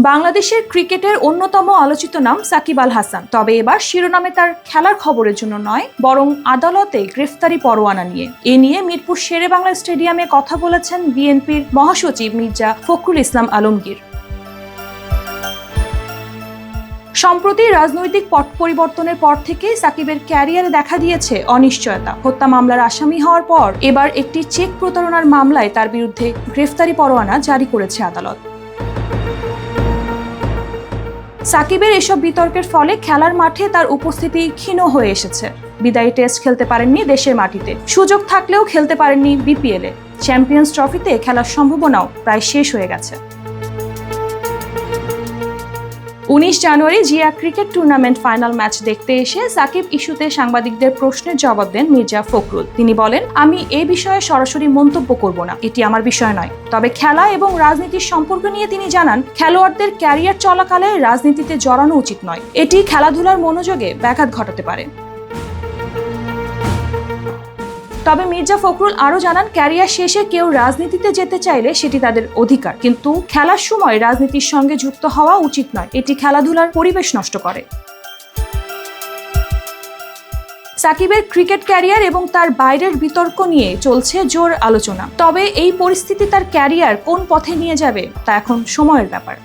বাংলাদেশের ক্রিকেটের অন্যতম আলোচিত নাম সাকিব আল হাসান। তবে এবার শিরোনামে তার খেলার খবরের জন্য নয়, বরং আদালতে গ্রেফতারি পরোয়ানা নিয়ে। এ নিয়ে মিরপুর শেরেবাংলা স্টেডিয়ামে কথা বলেছেন বিএনপির মহাসচিব মির্জা ফখরুল ইসলাম আলমগীর। সম্প্রতি রাজনৈতিক পট পরিবর্তনের পর থেকে সাকিবের ক্যারিয়ারে দেখা দিয়েছে অনিশ্চয়তা। হত্যা মামলার আসামি হওয়ার পর এবার একটি চেক প্রতারণার মামলায় তার বিরুদ্ধে গ্রেফতারি পরোয়ানা জারি করেছে আদালত। সাকিবের এসব বিতর্কের ফলে খেলার মাঠে তার উপস্থিতি ক্ষীণ হয়ে এসেছে। বিদায়ী টেস্ট খেলতে পারেননি দেশের মাটিতে, সুযোগ থাকলেও খেলতে পারেননি বিপিএলে। চ্যাম্পিয়ন্স ট্রফিতে খেলার সম্ভাবনাও প্রায় শেষ হয়ে গেছে। 19 জানুয়ারি Zia cricket tournament final match দেখতে এসে সাকিব ইস্যুতে সাংবাদিকদের প্রশ্নের জবাব দেন মির্জা ফখরুল। তিনি বলেন, আমি এই বিষয়ে সরাসরি মন্তব্য করব না, এটি আমার বিষয় নয়। তবে খেলা এবং রাজনীতির সম্পর্ক নিয়ে তিনি জানান, খেলোয়াড়দের ক্যারিয়ার চলাকালে রাজনীতিতে জড়ানো উচিত নয়, এটি খেলাধুলার মনোযোগে ব্যাঘাত ঘটাতে পারে। তবে মির্জা ফখরুল আরও জানান, ক্যারিয়ার শেষে কেউ রাজনীতিতে যেতে চাইলে সেটি তাদের অধিকার, কিন্তু খেলার সময় রাজনীতির সঙ্গে যুক্ত হওয়া উচিত নয়, এটি খেলাধুলার পরিবেশ নষ্ট করে। সাকিবের ক্রিকেট ক্যারিয়ার এবং তার বাইরের বিতর্ক নিয়ে চলছে জোর আলোচনা। তবে এই পরিস্থিতি তার ক্যারিয়ার কোন পথে নিয়ে যাবে তা এখন সময়ের ব্যাপার।